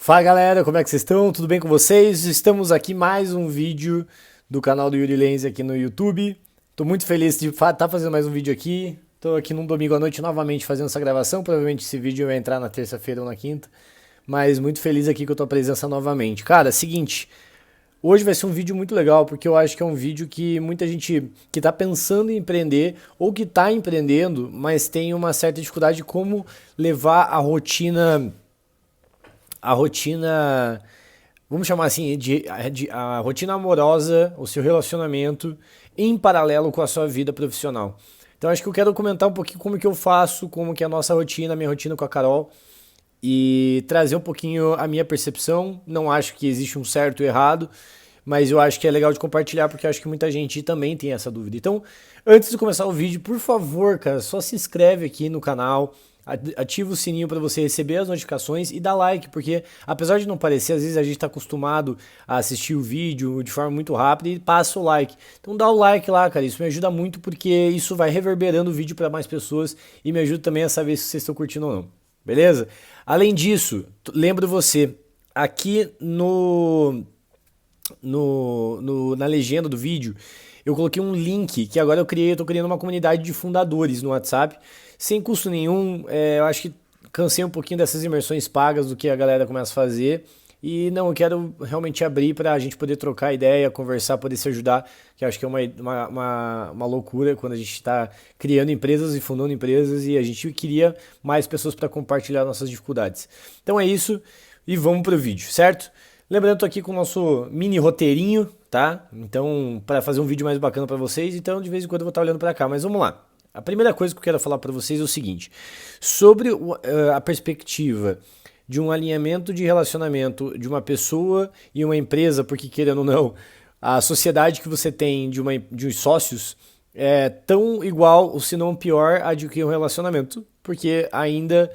Fala galera, como é que vocês estão? Tudo bem com vocês? Estamos aqui mais um vídeo do canal do Yuri Lenz aqui no YouTube. Tô muito feliz de estar fazendo mais um vídeo aqui. Tô aqui num domingo à noite novamente fazendo essa gravação. Provavelmente esse vídeo vai entrar na terça-feira ou na quinta. Mas muito feliz aqui com a tua presença novamente. Cara, seguinte, hoje vai ser um vídeo muito legal porque eu acho que é um vídeo que muita gente que tá pensando em empreender ou que tá empreendendo, mas tem uma certa dificuldade de como levar a rotina, vamos chamar assim, a rotina amorosa, o seu relacionamento em paralelo com a sua vida profissional. Então acho que eu quero comentar um pouquinho como que eu faço, como que é a nossa rotina, a minha rotina com a Carol e trazer um pouquinho a minha percepção. Não acho que existe um certo e errado, mas eu acho que é legal de compartilhar porque eu acho que muita gente também tem essa dúvida. Então, antes de começar o vídeo, por favor, cara, só se inscreve aqui no canal, ativa o sininho para você receber as notificações e dá like, porque apesar de não parecer, às vezes a gente está acostumado a assistir o vídeo de forma muito rápida e passa o like. Então dá o like lá, cara, isso me ajuda muito porque isso vai reverberando o vídeo para mais pessoas e me ajuda também a saber se vocês estão curtindo ou não. Beleza? Além disso, lembro você, aqui na legenda do vídeo, eu coloquei um link que agora eu tô criando uma comunidade de fundadores no WhatsApp, sem custo nenhum. Eu acho que cansei um pouquinho dessas imersões pagas do que a galera começa a fazer. E não, eu quero realmente abrir para a gente poder trocar ideia, conversar, poder se ajudar, que eu acho que é uma loucura quando a gente está criando empresas e fundando empresas e a gente queria mais pessoas para compartilhar nossas dificuldades. Então é isso e vamos pro vídeo, certo? Lembrando, eu tô aqui com o nosso mini roteirinho, tá? Então, para fazer um vídeo mais bacana para vocês, então de vez em quando eu vou estar olhando para cá, mas vamos lá. A primeira coisa que eu quero falar para vocês é o seguinte: sobre a perspectiva de um alinhamento de relacionamento de uma pessoa e uma empresa, porque querendo ou não, a sociedade que você tem de uns sócios é tão igual, ou se não pior, a de que um relacionamento, porque ainda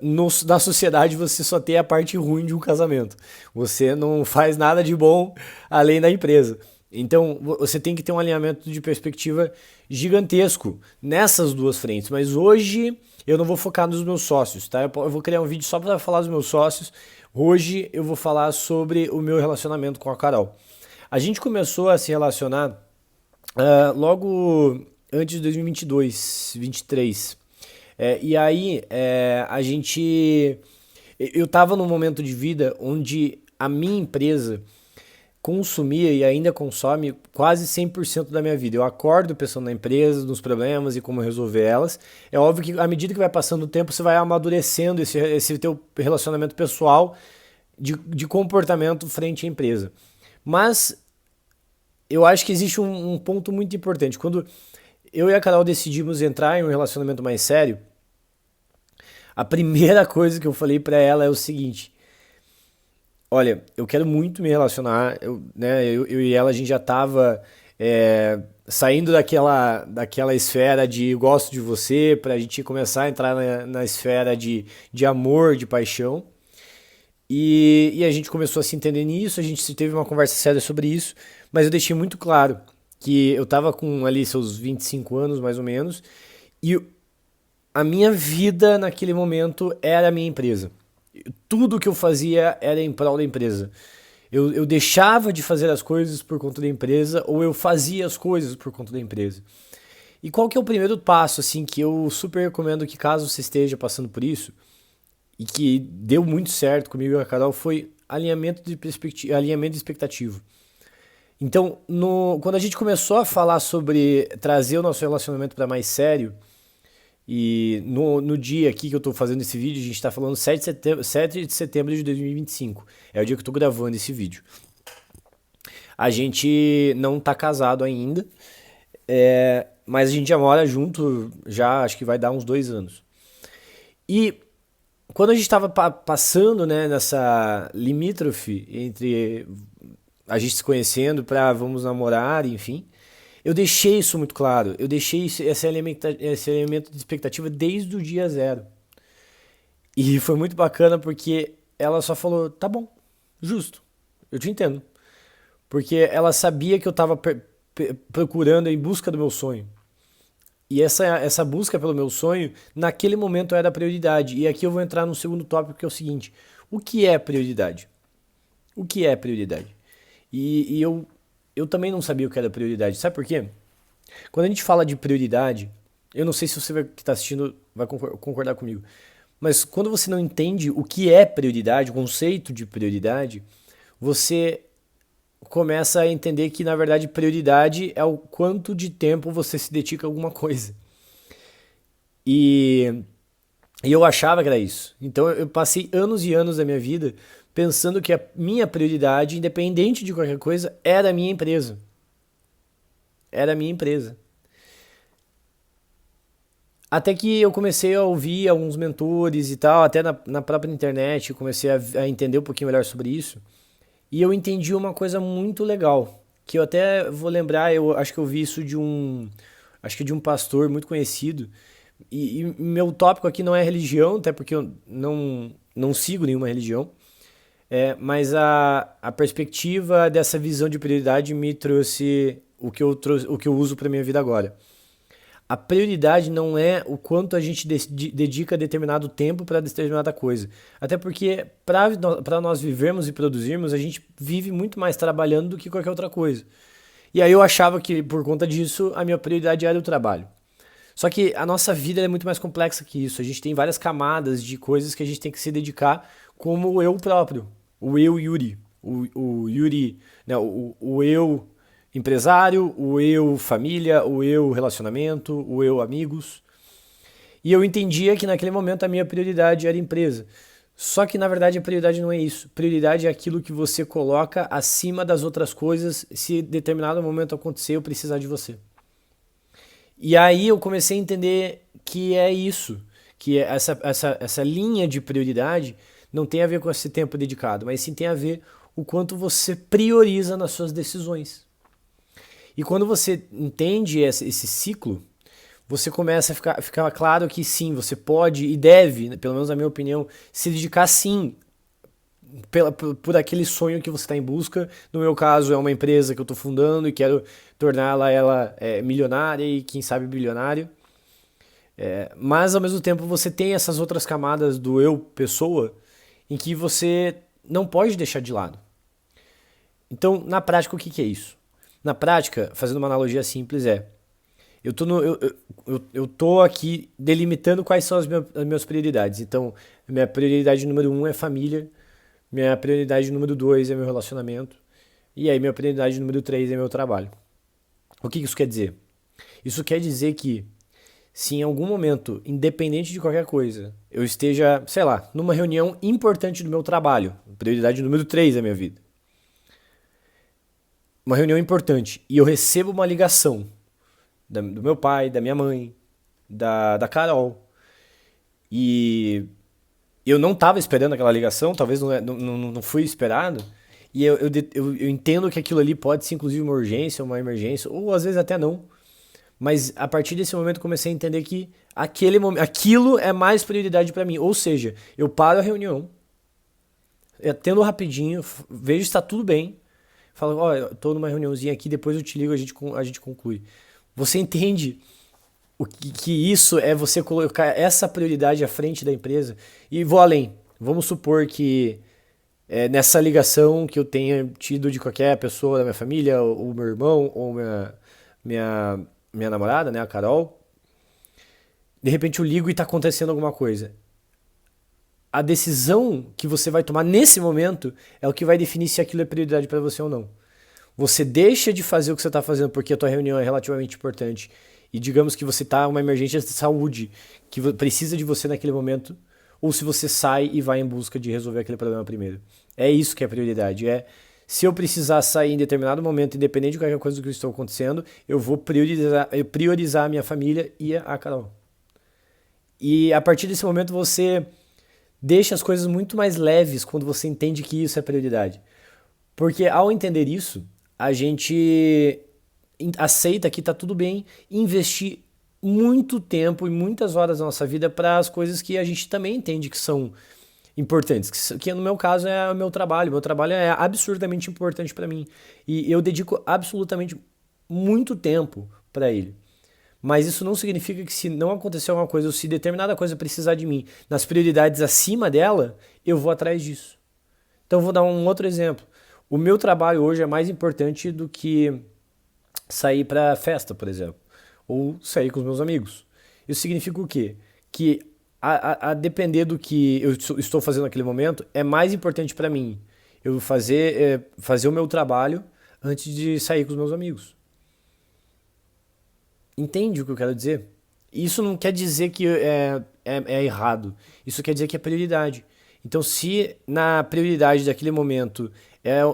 na sociedade você só tem a parte ruim de um casamento. Você não faz nada de bom além da empresa. Então você tem que ter um alinhamento de perspectiva gigantesco nessas duas frentes. Mas hoje eu não vou focar nos meus sócios, tá? Eu vou criar um vídeo só para falar dos meus sócios. Hoje eu vou falar sobre o meu relacionamento com a Carol. A gente começou a se relacionar logo antes de 2022, 23. E aí a gente, eu estava num momento de vida onde a minha empresa consumia e ainda consome quase 100% da minha vida. Eu acordo pensando na empresa, nos problemas e como resolver elas. É óbvio que à medida que vai passando o tempo, você vai amadurecendo esse teu relacionamento pessoal de comportamento frente à empresa. Mas eu acho que existe um ponto muito importante. Quando eu e a Carol decidimos entrar em um relacionamento mais sério, a primeira coisa que eu falei pra ela é o seguinte: olha, eu quero muito me relacionar, eu e ela, a gente já tava saindo daquela esfera de gosto de você, pra gente começar a entrar na esfera de amor, de paixão. E a gente começou a se entender nisso, a gente teve uma conversa séria sobre isso, mas eu deixei muito claro que eu tava com ali seus 25 anos, mais ou menos, e a minha vida naquele momento era a minha empresa. Tudo que eu fazia era em prol da empresa. Eu deixava de fazer as coisas por conta da empresa ou eu fazia as coisas por conta da empresa. E qual que é o primeiro passo, assim, que eu super recomendo que caso você esteja passando por isso e que deu muito certo comigo e a Carol, foi alinhamento de perspectiva, alinhamento de expectativa. Então, quando a gente começou a falar sobre trazer o nosso relacionamento para mais sério, e no dia aqui que eu tô fazendo esse vídeo, a gente tá falando 7 de setembro de 2025. É o dia que eu tô gravando esse vídeo. A gente não tá casado ainda, mas a gente já mora junto, já acho que vai dar uns 2 anos. E quando a gente tava passando, né, nessa limítrofe entre a gente se conhecendo pra vamos namorar, enfim, eu deixei isso muito claro. Eu deixei esse elemento de expectativa desde o dia zero. E foi muito bacana porque ela só falou: tá bom, justo, eu te entendo. Porque ela sabia que eu tava procurando em busca do meu sonho. E essa busca pelo meu sonho, naquele momento era a prioridade. E aqui eu vou entrar no segundo tópico, que é o seguinte: o que é prioridade? O que é prioridade? E eu também não sabia o que era prioridade. Sabe por quê? Quando a gente fala de prioridade, eu não sei se você que está assistindo vai concordar comigo, mas quando você não entende o que é prioridade, o conceito de prioridade, você começa a entender que, na verdade, prioridade é o quanto de tempo você se dedica a alguma coisa. E, e eu achava que era isso. Então eu passei anos e anos da minha vida pensando que a minha prioridade, independente de qualquer coisa, era a minha empresa. Era a minha empresa. Até que eu comecei a ouvir alguns mentores e tal, até na própria internet, eu comecei a entender um pouquinho melhor sobre isso. E eu entendi uma coisa muito legal, que eu até vou lembrar, eu acho que eu vi isso acho que de um pastor muito conhecido. E meu tópico aqui não é religião, até porque eu não sigo nenhuma religião. Mas a perspectiva dessa visão de prioridade me trouxe o que eu uso para minha vida agora. A prioridade não é o quanto a gente dedica determinado tempo para determinada coisa. Até porque para nós vivermos e produzirmos, a gente vive muito mais trabalhando do que qualquer outra coisa. E aí eu achava que por conta disso a minha prioridade era o trabalho. Só que a nossa vida é muito mais complexa que isso. A gente tem várias camadas de coisas que a gente tem que se dedicar, como o eu próprio, o eu Yuri, o Yuri, né, o eu empresário, o eu família, o eu relacionamento, o eu amigos. E eu entendia que naquele momento a minha prioridade era empresa. Só que na verdade a prioridade não é isso. Prioridade é aquilo que você coloca acima das outras coisas se determinado momento acontecer ou precisar de você. E aí eu comecei a entender que é isso, que essa linha de prioridade não tem a ver com esse tempo dedicado, mas sim tem a ver o quanto você prioriza nas suas decisões. E quando você entende esse ciclo, você começa a ficar claro que sim, você pode e deve, pelo menos na minha opinião, se dedicar sim por aquele sonho que você está em busca. No meu caso, é uma empresa que eu estou fundando e quero torná-la milionária e, quem sabe, bilionária. Mas, ao mesmo tempo, você tem essas outras camadas do eu, pessoa, em que você não pode deixar de lado. Então, na prática, o que é isso? Na prática, fazendo uma analogia simples, eu tô aqui delimitando quais são as minhas prioridades. Então, minha prioridade número 1 é família, minha prioridade número 2 é meu relacionamento, e aí minha prioridade número 3 é meu trabalho. O que isso quer dizer? Isso quer dizer que se em algum momento, independente de qualquer coisa, eu esteja, sei lá, numa reunião importante do meu trabalho, prioridade número 3 da minha vida, uma reunião importante, e eu recebo uma ligação do meu pai, da minha mãe, da Carol, e eu não estava esperando aquela ligação, talvez não fui esperado, e eu entendo que aquilo ali pode ser inclusive uma urgência, uma emergência, ou às vezes até não, mas a partir desse momento eu comecei a entender que aquilo é mais prioridade para mim, ou seja, eu paro a reunião, atendo rapidinho, vejo se está tudo bem, falo, ó, eu tô numa reuniãozinha aqui, depois eu te ligo, a gente conclui. Você entende que isso é você colocar essa prioridade à frente da empresa? E vou além. Vamos supor que nessa ligação que eu tenha tido de qualquer pessoa da minha família, ou meu irmão, ou minha, minha namorada, né, a Carol, de repente eu ligo e está acontecendo alguma coisa. A decisão que você vai tomar nesse momento é o que vai definir se aquilo é prioridade para você ou não. Você deixa de fazer o que você está fazendo porque a tua reunião é relativamente importante e digamos que você está uma emergência de saúde que precisa de você naquele momento, ou se você sai e vai em busca de resolver aquele problema primeiro. É isso que é prioridade. Se eu precisar sair em determinado momento, independente de qualquer coisa do que estou acontecendo, eu vou priorizar a minha família e a Carol. E a partir desse momento você deixa as coisas muito mais leves quando você entende que isso é prioridade. Porque ao entender isso, a gente aceita que está tudo bem investir muito tempo e muitas horas da nossa vida para as coisas que a gente também entende que são importantes, que no meu caso é o meu trabalho. Meu trabalho é absurdamente importante para mim e eu dedico absolutamente muito tempo para ele. Mas isso não significa que se não acontecer alguma coisa ou se determinada coisa precisar de mim nas prioridades acima dela, eu vou atrás disso. Então vou dar um outro exemplo. O meu trabalho hoje é mais importante do que sair para festa, por exemplo, ou sair com os meus amigos. Isso significa o quê? Que a depender do que eu estou fazendo naquele momento, é mais importante para mim eu fazer o meu trabalho antes de sair com os meus amigos. Entende o que eu quero dizer? Isso não quer dizer que é errado. Isso quer dizer que é prioridade. Então, se na prioridade daquele momento é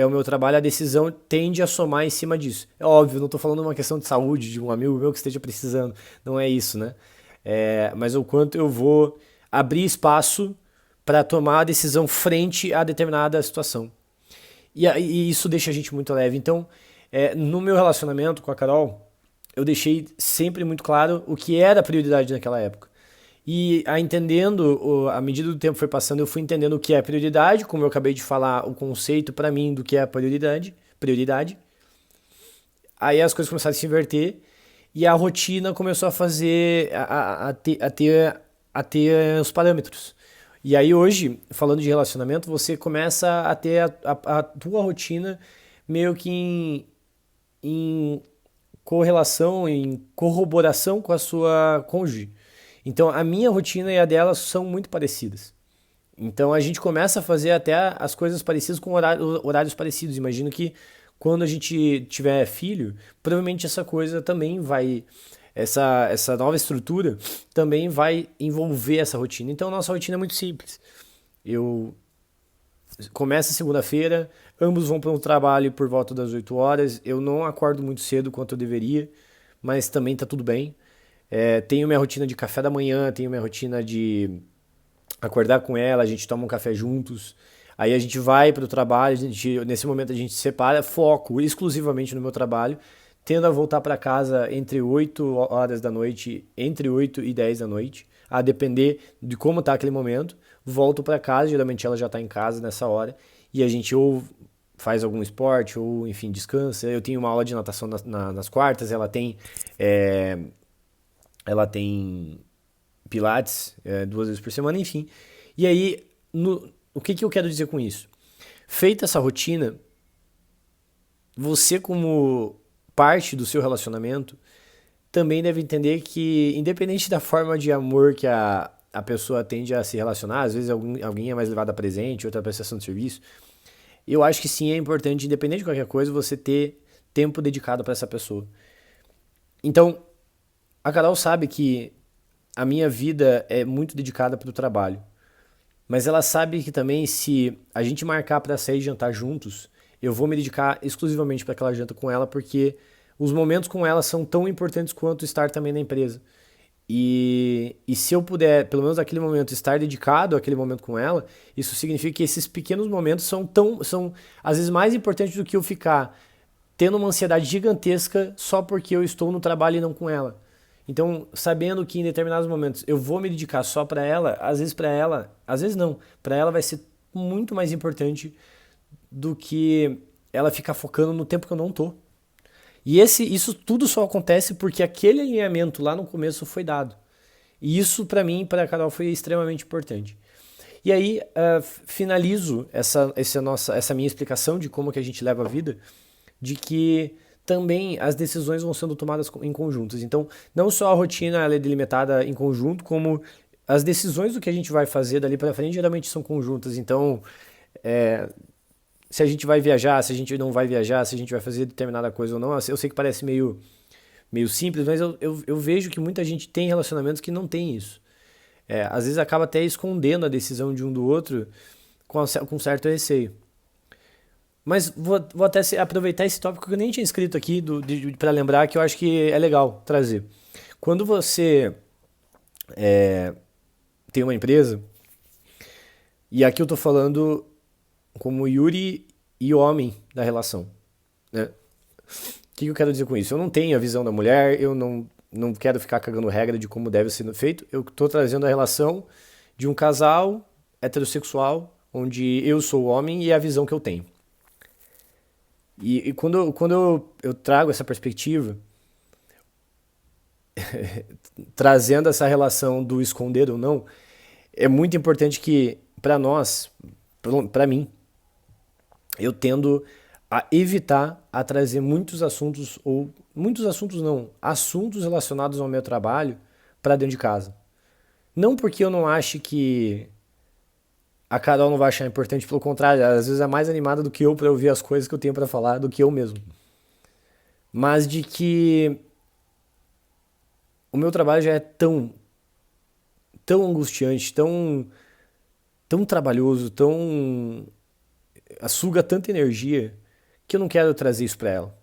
o meu trabalho, a decisão tende a somar em cima disso. É óbvio, não estou falando uma questão de saúde de um amigo meu que esteja precisando. Não é isso, né? Mas o quanto eu vou abrir espaço para tomar a decisão frente a determinada situação. E isso deixa a gente muito leve. Então, no meu relacionamento com a Carol, eu deixei sempre muito claro o que era a prioridade naquela época. E à medida do tempo foi passando, eu fui entendendo o que é prioridade, como eu acabei de falar, o conceito para mim do que é a prioridade. Aí as coisas começaram a se inverter e a rotina começou a fazer, a ter os parâmetros. E aí hoje, falando de relacionamento, você começa a ter a tua rotina meio que em correlação, em corroboração com a sua cônjuge. Então a minha rotina e a dela são muito parecidas. Então a gente começa a fazer até as coisas parecidas com horários parecidos. Imagino que quando a gente tiver filho, provavelmente essa coisa também vai. Essa nova estrutura também vai envolver essa rotina. Então nossa rotina é muito simples. Eu começo segunda-feira, ambos vão para um trabalho por volta das 8 horas. Eu não acordo muito cedo quanto eu deveria, mas também tá tudo bem. Tenho minha rotina de café da manhã, tenho minha rotina de acordar com ela, a gente toma um café juntos. Aí a gente vai para o trabalho, nesse momento a gente se separa, foco exclusivamente no meu trabalho, tendo a voltar para casa entre 8 horas da noite, entre 8 e 10 da noite, a depender de como tá aquele momento. Volto para casa, geralmente ela já tá em casa nessa hora, e a gente ou faz algum esporte, ou enfim, descansa. Eu tenho uma aula de natação nas quartas, é, ela tem pilates 2 vezes por semana, enfim. E aí, o que eu quero dizer com isso? Feita essa rotina, você como parte do seu relacionamento também deve entender que, independente da forma de amor que a pessoa tende a se relacionar, às vezes alguém é mais levado a presente, outra prestação de serviço, eu acho que sim, é importante, independente de qualquer coisa, você ter tempo dedicado para essa pessoa. Então, a Carol sabe que a minha vida é muito dedicada para o trabalho. Mas ela sabe que também se a gente marcar para sair jantar juntos, eu vou me dedicar exclusivamente para aquela janta com ela, porque os momentos com ela são tão importantes quanto estar também na empresa. E se eu puder, pelo menos naquele momento, estar dedicado àquele momento com ela, isso significa que esses pequenos momentos são às vezes mais importantes do que eu ficar tendo uma ansiedade gigantesca só porque eu estou no trabalho e não com ela. Então, sabendo que em determinados momentos eu vou me dedicar só para ela, às vezes para ela, às vezes não, para ela vai ser muito mais importante do que ela ficar focando no tempo que eu não tô. E isso tudo só acontece porque aquele alinhamento lá no começo foi dado. E isso para mim, para a Carol, foi extremamente importante. E aí, finalizo essa minha explicação de como que a gente leva a vida, de que também as decisões vão sendo tomadas em conjuntos. Então, não só a rotina ela é delimitada em conjunto, como as decisões do que a gente vai fazer dali para frente geralmente são conjuntas. Então, se a gente vai viajar, se a gente não vai viajar, se a gente vai fazer determinada coisa ou não, eu sei que parece meio simples, mas eu vejo que muita gente tem relacionamentos que não tem isso. Às vezes acaba até escondendo a decisão de um do outro com certo receio. Mas vou até aproveitar esse tópico que eu nem tinha escrito aqui para lembrar que eu acho que é legal trazer. Quando você tem uma empresa, e aqui eu tô falando como Yuri e homem da relação, né? O que eu quero dizer com isso? Eu não tenho a visão da mulher, eu não quero ficar cagando regra de como deve ser feito, eu tô trazendo a relação de um casal heterossexual, onde eu sou o homem e é a visão que eu tenho. E quando eu trago essa perspectiva, trazendo essa relação do esconder ou não, é muito importante que, para nós, para mim, eu tendo a evitar a trazer muitos assuntos, ou muitos assuntos não, assuntos relacionados ao meu trabalho para dentro de casa. Não porque eu não ache que a Carol não vai achar importante, pelo contrário, às vezes é mais animada do que eu para ouvir as coisas que eu tenho para falar do que eu mesmo. Mas de que o meu trabalho já é tão angustiante, tão trabalhoso, tão suga tanta energia que eu não quero trazer isso para ela.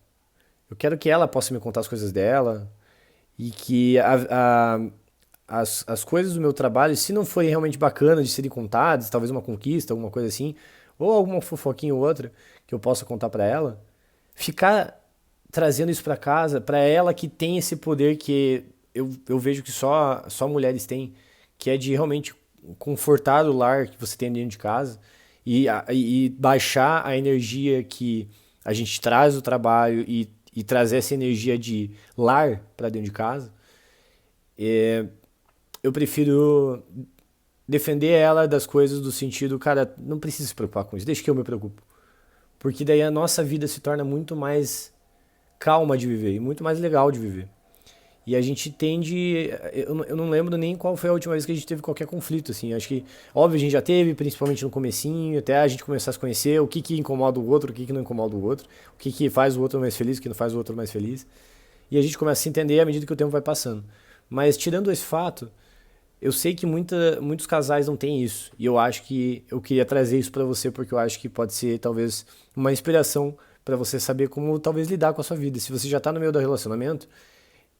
Eu quero que ela possa me contar as coisas dela e que as coisas do meu trabalho, se não forem realmente bacanas de serem contadas, talvez uma conquista, alguma coisa assim, ou alguma fofoquinha ou outra que eu possa contar para ela, ficar trazendo isso para casa, para ela que tem esse poder que eu vejo que só mulheres têm, que é de realmente confortar o lar que você tem dentro de casa e baixar a energia que a gente traz do trabalho e trazer essa energia de lar para dentro de casa. Eu prefiro defender ela das coisas do sentido, cara, não precisa se preocupar com isso, deixa que eu me preocupo. Porque daí a nossa vida se torna muito mais calma de viver e muito mais legal de viver. E a gente tende. Eu não lembro nem qual foi a última vez que a gente teve qualquer conflito, assim. Acho que, óbvio, a gente já teve, principalmente no comecinho, até a gente começar a se conhecer, o que que incomoda o outro, o que que não incomoda o outro, o que que faz o outro mais feliz, o que não faz o outro mais feliz. E a gente começa a se entender à medida que o tempo vai passando. Mas tirando esse fato, eu sei que muitos casais não têm isso. E eu acho que eu queria trazer isso pra você porque eu acho que pode ser talvez uma inspiração pra você saber como talvez lidar com a sua vida. Se você já tá no meio do relacionamento,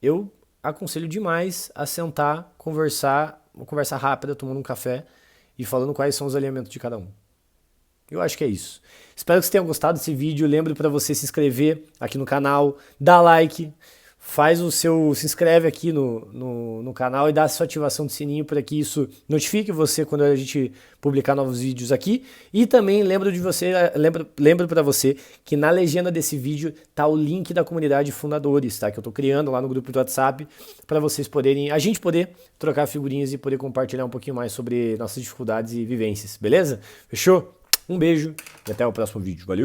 eu aconselho demais a sentar, conversar, uma conversa rápida, tomando um café e falando quais são os alinhamentos de cada um. Eu acho que é isso. Espero que você tenha gostado desse vídeo. Lembre para você se inscrever aqui no canal, dá like, faz o seu, se inscreve aqui no canal e dá a sua ativação de sininho para que isso notifique você quando a gente publicar novos vídeos aqui. E também lembro para você que na legenda desse vídeo tá o link da comunidade Fundadores, tá? Que eu tô criando lá no grupo do WhatsApp para vocês poderem, a gente poder trocar figurinhas e poder compartilhar um pouquinho mais sobre nossas dificuldades e vivências, beleza? Fechou? Um beijo e até o próximo vídeo. Valeu!